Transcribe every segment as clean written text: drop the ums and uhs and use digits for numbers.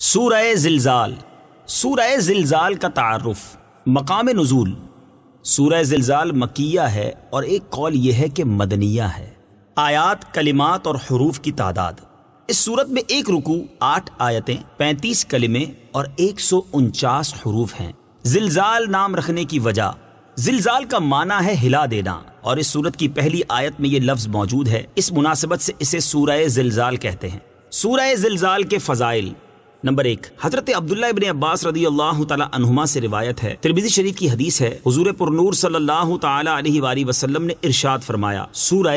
سورہ زلزال۔ سورہ زلزال کا تعارف۔ مقام نزول۔ سورہ زلزال مکیہ ہے اور ایک قول یہ ہے کہ مدنیہ ہے۔ آیات، کلمات اور حروف کی تعداد۔ اس سورت میں ایک رکوع، 8 آیتیں، 35 کلمے اور 149 حروف ہیں۔ زلزال نام رکھنے کی وجہ، زلزال کا معنی ہے ہلا دینا، اور اس سورت کی پہلی آیت میں یہ لفظ موجود ہے، اس مناسبت سے اسے سورہ زلزال کہتے ہیں۔ سورہ زلزال کے فضائل۔ نمبر 1، حضرت عبداللہ ابن عباس رضی اللہ تعالی عنہما سے روایت ہے، ترمذی شریف کی حدیث ہے، حضور پرنور صلی اللہ تعالی علیہ وآلہ وسلم نے ارشاد فرمایا، سورہ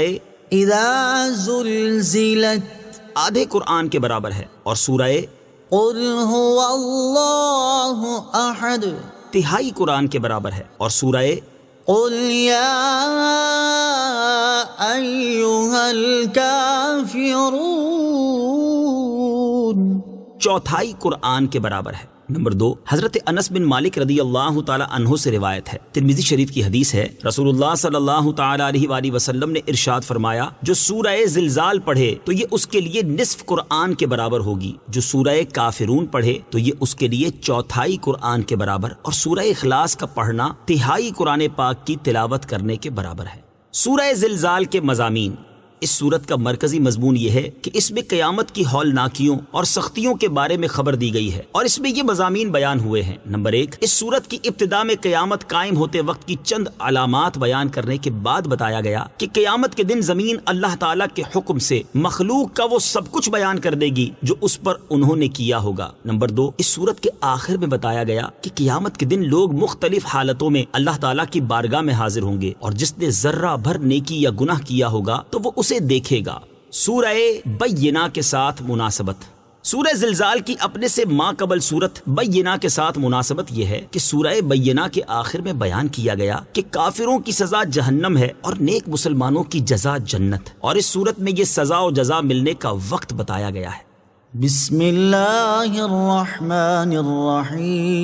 اذا زلزلت آدھے قرآن کے برابر ہے، اور سورہ قل هو اللہ احد تہائی قرآن کے برابر ہے، اور سورہ قل یا ایہا الکافرون چوتھائی قرآن کے برابر ہے۔ نمبر 2، حضرت انس بن مالک رضی اللہ تعالی عنہ سے روایت ہے، ترمذی شریف کی حدیث ہے، رسول اللہ صلی اللہ تعالی علیہ وآلہ وسلم نے ارشاد فرمایا، جو سورہ زلزال پڑھے تو یہ اس کے لیے نصف قرآن کے برابر ہوگی، جو سورہ کافرون پڑھے تو یہ اس کے لیے چوتھائی قرآن کے برابر، اور سورہ اخلاص کا پڑھنا تہائی قرآن پاک کی تلاوت کرنے کے برابر ہے۔ سورہ زلزال کے مضامین۔ اس سورت کا مرکزی مضمون یہ ہے کہ اس میں قیامت کی ہولناکیوں اور سختیوں کے بارے میں خبر دی گئی ہے، اور اس میں یہ مضامین بیان ہوئے ہیں۔ نمبر 1، اس سورت کی ابتدا میں قیامت قائم ہوتے وقت کی چند علامات بیان کرنے کے بعد بتایا گیا کہ قیامت کے دن زمین اللہ تعالیٰ کے حکم سے مخلوق کا وہ سب کچھ بیان کر دے گی جو اس پر انہوں نے کیا ہوگا۔ نمبر 2، اس سورت کے آخر میں بتایا گیا کہ قیامت کے دن لوگ مختلف حالتوں میں اللہ تعالیٰ کی بارگاہ میں حاضر ہوں گے، اور جس نے ذرہ بھر نیکی یا گناہ کیا ہوگا تو وہ اسے دیکھے گا۔ سورہ بینہ کے ساتھ مناسبت۔ سورہ زلزال کی اپنے سے ما قبل سورت بینہ کے ساتھ مناسبت یہ ہے کہ سورہ بینہ کے آخر میں بیان کیا گیا کہ کافروں کی سزا جہنم ہے اور نیک مسلمانوں کی جزا جنت، اور اس سورت میں یہ سزا و جزا ملنے کا وقت بتایا گیا ہے۔ بسم اللہ الرحمن الرحیم۔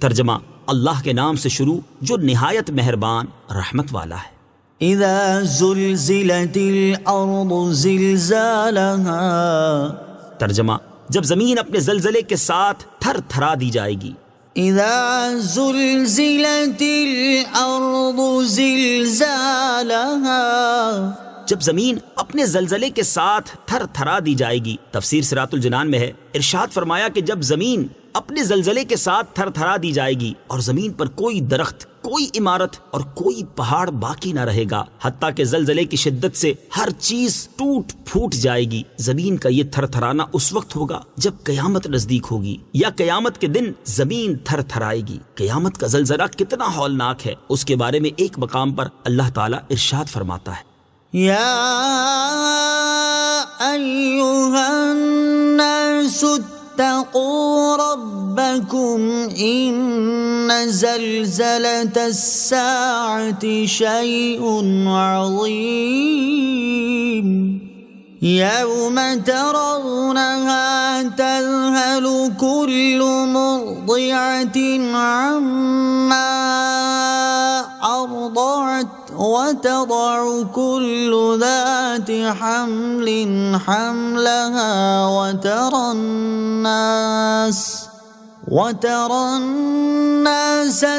ترجمہ، اللہ کے نام سے شروع جو نہایت مہربان رحمت والا ہے۔ اذا زلزلت الارض زلزالها۔ ترجمہ، جب زمین اپنے زلزلے کے ساتھ تھر تھرا دی جائے گی۔ اذا زلزلت الارض زلزالها، جب زمین اپنے زلزلے کے ساتھ تھر تھرا دی جائے گی۔ تفسیر صراط الجنان میں ہے، ارشاد فرمایا کہ جب زمین اپنے زلزلے کے ساتھ تھر تھرا دی جائے گی اور زمین پر کوئی درخت، کوئی عمارت اور کوئی پہاڑ باقی نہ رہے گا، حتیٰ کہ زلزلے کی شدت سے ہر چیز ٹوٹ پھوٹ جائے گی۔ زمین کا یہ تھر تھرانا اس وقت ہوگا جب قیامت نزدیک ہوگی، یا قیامت کے دن زمین تھر تھرائے گی۔ قیامت کا زلزلہ کتنا ہولناک ہے، اس کے بارے میں ایک مقام پر اللہ تعالیٰ ارشاد فرماتا ہے، یا ایہا الناس اتقوا ربکم ان زلزلة الساعة شیء عظیم یوم ترونها تذهل كل مرضعة عما أرضعت وتضع كل ذات حمل حملها وترى الناس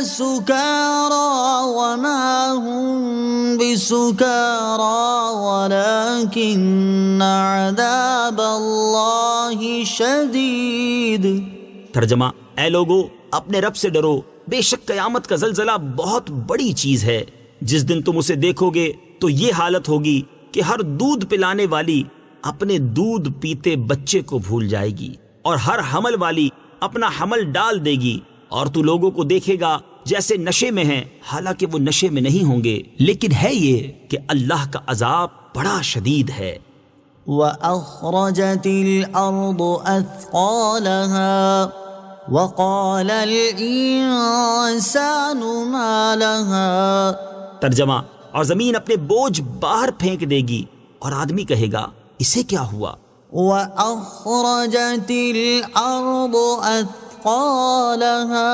سكارى وما هم بسكارى ولكن عذاب الله شديد۔ ترجمہ، اے لوگو اپنے رب سے ڈرو، بے شک قیامت کا زلزلہ بہت بڑی چیز ہے۔ جس دن تم اسے دیکھو گے تو یہ حالت ہوگی کہ ہر دودھ پلانے والی اپنے دودھ پیتے بچے کو بھول جائے گی، اور ہر حمل والی اپنا حمل ڈال دے گی، اور تو لوگوں کو دیکھے گا جیسے نشے میں ہیں، حالانکہ وہ نشے میں نہیں ہوں گے، لیکن ہے یہ کہ اللہ کا عذاب بڑا شدید ہے۔ وَأَخْرَجَتِ الْأَرْضُ أَثْقَالَهَا وَقَالَ الْإِنسَانُ مَا لَهَا۔ ترجمہ، اور زمین اپنے بوجھ باہر پھینک دے گی اور آدمی کہے گا اسے کیا ہوا۔ وَأَخْرَجَتِ الْأَرْضُ أَثْقَالَهَا،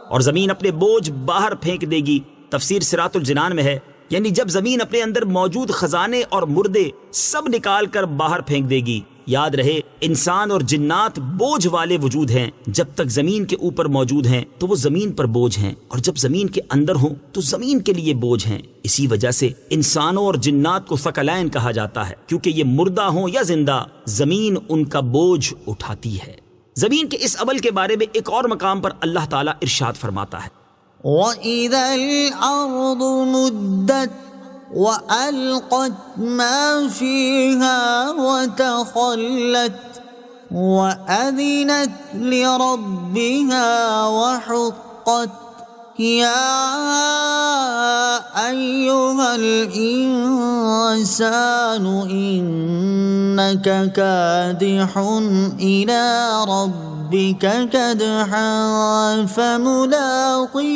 اور زمین اپنے بوجھ باہر پھینک دے گی۔ تفسیر صراط الجنان میں ہے، یعنی جب زمین اپنے اندر موجود خزانے اور مردے سب نکال کر باہر پھینک دے گی، یاد رہے انسان اور جنات بوجھ والے وجود ہیں، جب تک زمین کے اوپر موجود ہیں تو وہ زمین پر بوجھ ہیں، اور جب زمین کے اندر ہوں تو زمین کے لیے بوجھ ہیں۔ اسی وجہ سے انسانوں اور جنات کو ثقلین کہا جاتا ہے، کیونکہ یہ مردہ ہوں یا زندہ زمین ان کا بوجھ اٹھاتی ہے۔ زمین کے اس عمل کے بارے میں ایک اور مقام پر اللہ تعالیٰ ارشاد فرماتا ہے، وَإِذَا الْأَرْضُ مُدَّتْ وَأَلْقَتْ مَا فِيهَا وَتَخَلَّتْ وَأَذِنَتْ لِرَبِّهَا وَحُقَّتْ يَا أَيُّهَا الْإِنسَانُ إِنَّكَ كَادِحٌ إِلَى رَبِّكَ كَدْحًا فَمُلَاقِيهِ۔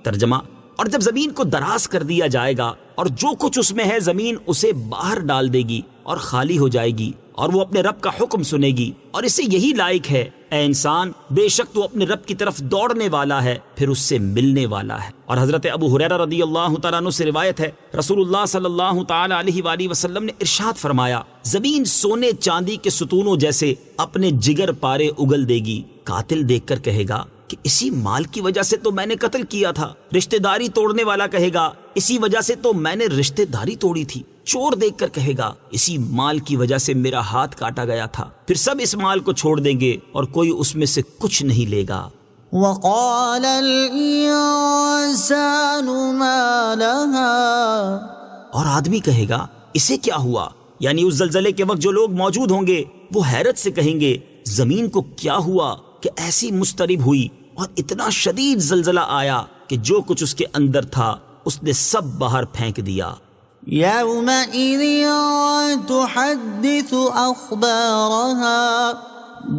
ترجمہ، اور جب زمین کو دراز کر دیا جائے گا اور جو کچھ اس میں ہے زمین اسے باہر ڈال دے گی اور خالی ہو جائے گی، اور وہ اپنے رب کا حکم سنے گی، اور اسے یہی لائق ہے، اے انسان بے شک تو اپنے رب کی طرف دوڑنے والا ہے، پھر اس سے ملنے والا ہے۔ اور حضرت ابو ہریرہ رضی اللہ تعالیٰ عنہ سے روایت ہے، رسول اللہ صلی اللہ تعالیٰ علیہ وآلہ وسلم نے ارشاد فرمایا، زمین سونے چاندی کے ستونوں جیسے اپنے جگر پارے اگل دے گی۔ قاتل دیکھ کر کہے گا کہ اسی مال کی وجہ سے تو میں نے قتل کیا تھا۔ رشتہ داری توڑنے والا کہے گا اسی وجہ سے تو میں نے رشتہ داری توڑی تھی۔ چور دیکھ کر کہے گا اسی مال کی وجہ سے میرا ہاتھ کاٹا گیا تھا۔ پھر سب اس مال کو چھوڑ دیں گے اور کوئی اس میں سے کچھ نہیں لے گا۔ وَقَالَ الْإِنسَانُ مَا لَهَا، اور آدمی کہے گا اسے کیا ہوا؟ یعنی اس زلزلے کے وقت جو لوگ موجود ہوں گے وہ حیرت سے کہیں گے زمین کو کیا ہوا کہ ایسی مضطرب ہوئی اور اتنا شدید زلزلہ آیا کہ جو کچھ اس کے اندر تھا اس نے سب باہر پھینک دیا۔ يَوْمَئِذٍ تُحَدِّثُ أَخْبَارَهَا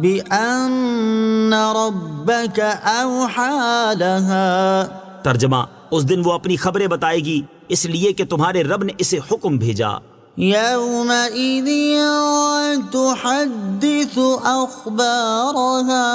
بِأَنَّ رَبَّكَ أَوْحَى لَهَا۔ ترجمہ، اس دن وہ اپنی خبریں بتائے گی اس لیے کہ تمہارے رب نے اسے حکم بھیجا۔ يَوْمَئِذٍ تُحَدِّثُ أَخْبَارَهَا،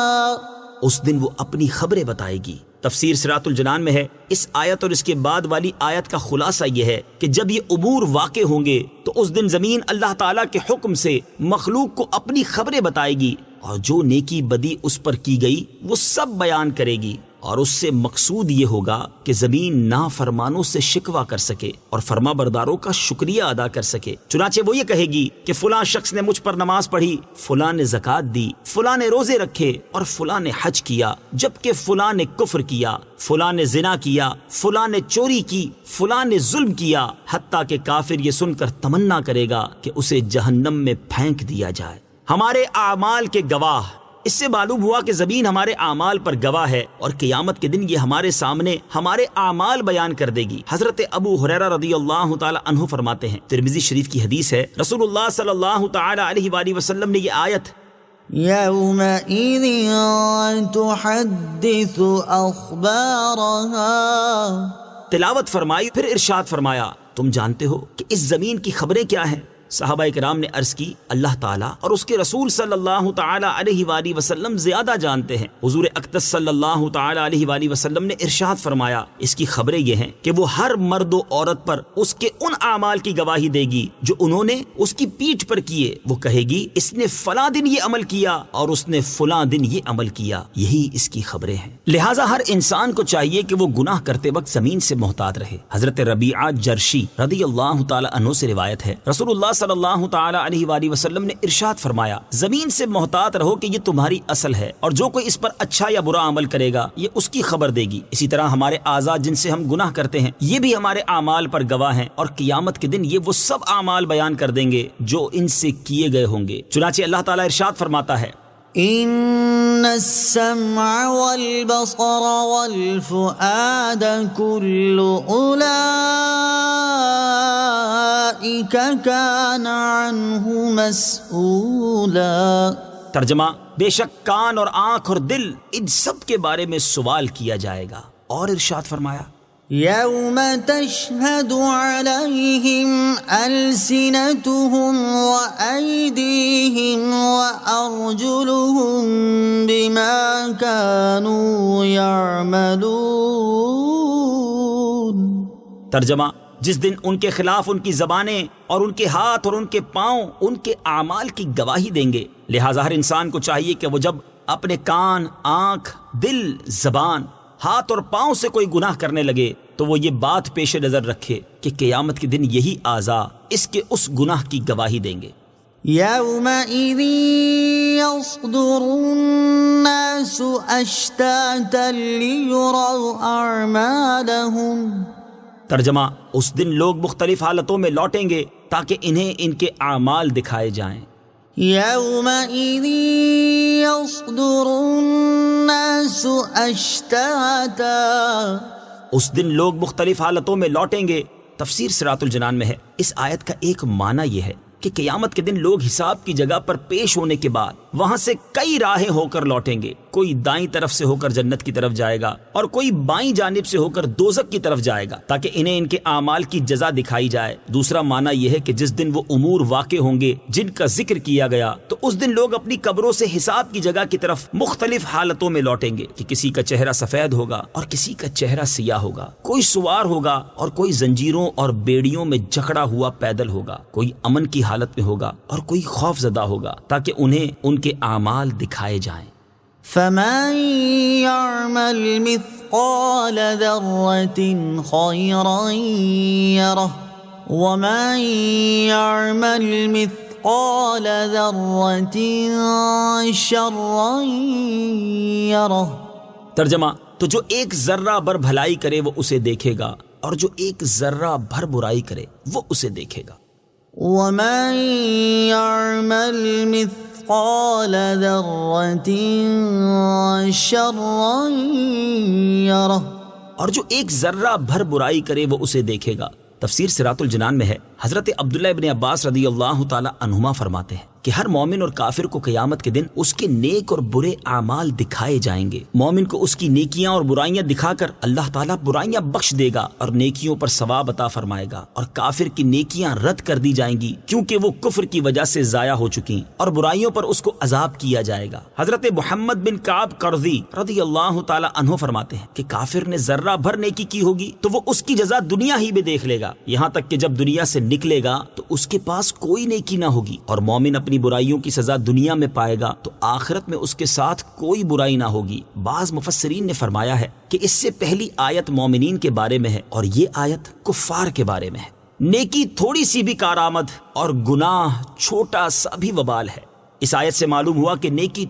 اس دن وہ اپنی خبریں بتائے گی۔ تفسیر صراط الجنان میں ہے، اس آیت اور اس کے بعد والی آیت کا خلاصہ یہ ہے کہ جب یہ امور واقع ہوں گے تو اس دن زمین اللہ تعالیٰ کے حکم سے مخلوق کو اپنی خبریں بتائے گی، اور جو نیکی بدی اس پر کی گئی وہ سب بیان کرے گی، اور اس سے مقصود یہ ہوگا کہ زمین نافرمانوں سے شکوہ کر سکے اور فرما برداروں کا شکریہ ادا کر سکے۔ چنانچہ وہ یہ کہے گی کہ فلاں شخص نے مجھ پر نماز پڑھی، فلاں نے زکوٰۃ دی، فلاں نے روزے رکھے اور فلاں نے حج کیا، جبکہ فلاں نے کفر کیا، فلاں نے زنا کیا، فلاں نے چوری کی، فلاں نے ظلم کیا، حتیٰ کہ کافر یہ سن کر تمنا کرے گا کہ اسے جہنم میں پھینک دیا جائے۔ ہمارے اعمال کے گواہ، اس سے معلوم ہوا کہ زمین ہمارے اعمال پر گواہ ہے، اور قیامت کے دن یہ ہمارے سامنے ہمارے اعمال بیان کر دے گی۔ حضرت ابو ہریرہ رضی اللہ تعالی عنہ فرماتے ہیں، ترمذی شریف کی حدیث ہے، رسول اللہ صلی اللہ تعالی علیہ وآلہ وسلم نے یہ آیت يَوْمَئِذٍ تُحَدِّثُ أَخْبَارَهَا تلاوت فرمائی، پھر ارشاد فرمایا، تم جانتے ہو کہ اس زمین کی خبریں کیا ہیں؟ صحابہ کرام نے عرض کی اللہ تعالیٰ اور اس کے رسول صلی اللہ تعالی علیہ وآلہ وسلم زیادہ جانتے ہیں۔ حضور اقدس صلی اللہ تعالی علیہ وآلہ وسلم نے ارشاد فرمایا، اس کی خبریں یہ ہیں کہ وہ ہر مرد و عورت پر اس کے ان اعمال کی گواہی دے گی جو انہوں نے اس کی پیٹھ پر کیے۔ وہ کہے گی اس نے فلاں دن یہ عمل کیا اور اس نے فلاں دن یہ عمل کیا، یہی اس کی خبریں ہیں۔ لہٰذا ہر انسان کو چاہیے کہ وہ گناہ کرتے وقت زمین سے محتاط رہے۔ حضرت ربیعہ جرشی رضی اللہ تعالی عنہ سے روایت ہے، رسول اللہ صلی اللہ تعالی علیہ وآلہ وسلم نے ارشاد فرمایا، زمین سے محتاط رہو کہ یہ تمہاری اصل ہے، اور جو کوئی اس پر اچھا یا برا عمل کرے گا یہ اس کی خبر دے گی۔ اسی طرح ہمارے اعضاء جن سے ہم گناہ کرتے ہیں یہ بھی ہمارے اعمال پر گواہ ہیں، اور قیامت کے دن یہ وہ سب اعمال بیان کر دیں گے جو ان سے کیے گئے ہوں گے۔ چنانچہ اللہ تعالیٰ ارشاد فرماتا ہے، إِنَّ السَّمْعَ وَالْبَصَرَ وَالْفُؤَادَ كُلُّ أُولَئِكَ كَانَ عَنْهُ مَسْئُولًا۔ ترجمہ، بے شک کان اور آنکھ اور دل ان سب کے بارے میں سوال کیا جائے گا۔ اور ارشاد فرمایا، يَوْمَ تَشْهَدُ عَلَيْهِمْ أَلْسِنَتُهُمْ وَأَيْدِيهِمْ وَأَرْجُلُهُمْ بِمَا كَانُوا يَعْمَلُونَ۔ ترجمہ، جس دن ان کے خلاف ان کی زبانیں اور ان کے ہاتھ اور ان کے پاؤں ان کے اعمال کی گواہی دیں گے۔ لہٰذا ہر انسان کو چاہیے کہ وہ جب اپنے کان، آنکھ، دل، زبان، ہاتھ اور پاؤں سے کوئی گناہ کرنے لگے تو وہ یہ بات پیش نظر رکھے کہ قیامت کے دن یہی اعضاء اس کے اس گناہ کی گواہی دیں گے۔ يومئذ يصدر الناس أشتاتا ليروا أعمالهم۔ ترجمہ، اس دن لوگ مختلف حالتوں میں لوٹیں گے تاکہ انہیں ان کے اعمال دکھائے جائیں۔ يومئذ يصدر الناس أشتاتا۔ اس دن لوگ مختلف حالتوں میں لوٹیں گے۔ تفسیر صراط الجنان میں ہے، اس آیت کا ایک معنی یہ ہے کہ قیامت کے دن لوگ حساب کی جگہ پر پیش ہونے کے بعد وہاں سے کئی راہیں ہو کر لوٹیں گے۔ کوئی دائیں طرف سے ہو کر جنت کی طرف جائے گا اور کوئی بائیں جانب سے ہو کر دوزخ کی طرف جائے گا تاکہ انہیں ان کے اعمال کی جزا دکھائی جائے۔ دوسرا معنی یہ ہے کہ جس دن وہ امور واقع ہوں گے جن کا ذکر کیا گیا تو اس دن لوگ اپنی قبروں سے حساب کی جگہ کی طرف مختلف حالتوں میں لوٹیں گے کہ کسی کا چہرہ سفید ہوگا اور کسی کا چہرہ سیاہ ہوگا، کوئی سوار ہوگا اور کوئی زنجیروں اور بیڑیوں میں جکڑا ہوا پیدل ہوگا، کوئی امن کی حالت میں ہوگا اور کوئی خوف زدہ ہوگا تاکہ انہیں ان کے اعمال دکھائے جائیں۔ فمن يعمل مثقال ذرة خيرا يره ومن يعمل مثقال ذرة شرا يره۔ ترجمہ، تو جو ایک ذرہ بھر بھلائی کرے وہ اسے دیکھے گا اور جو ایک ذرہ بھر برائی کرے وہ اسے دیکھے گا۔ ومن يعمل مثقال ذرة شرا يره۔ اور جو ایک ذرہ بھر برائی کرے وہ اسے دیکھے گا۔ تفسیر صراط الجنان میں ہے، حضرت عبداللہ ابن عباس رضی اللہ تعالی عنہما فرماتے ہیں کہ ہر مومن اور کافر کو قیامت کے دن اس کے نیک اور برے اعمال دکھائے جائیں گے۔ مومن کو اس کی نیکیاں اور برائیاں دکھا کر اللہ تعالیٰ برائیاں بخش دے گا اور نیکیوں پر ثواب عطا فرمائے گا، اور کافر کی نیکیاں رد کر دی جائیں گی کیونکہ وہ کفر کی وجہ سے ضائع ہو چکی، اور برائیوں پر اس کو عذاب کیا جائے گا۔ حضرت محمد بن کعب قرظی رضی اللہ تعالی عنہ فرماتے ہیں کہ کافر نے ذرہ بھر نیکی کی ہوگی تو وہ اس کی جزا دنیا ہی میں دیکھ لے گا، یہاں تک کہ جب دنیا سے نکلے گا تو اس کے پاس کوئی نیکی نہ ہوگی، اور مومن اپنی برائیوں کی سزا دنیا میں پائے گا تو آخرت میں اس کے ساتھ کوئی برائی نہ ہوگی۔ بعض مفسرین نے فرمایا ہے کہ اس سے پہلی آیت مومنین کے بارے میں ہے اور یہ آیت کفار کے بارے میں ہے۔ نیکی تھوڑی سی بھی کارآمد اور گناہ چھوٹا سا بھی وبال ہے۔ اس آیت سے معلوم ہوا کہ نیکی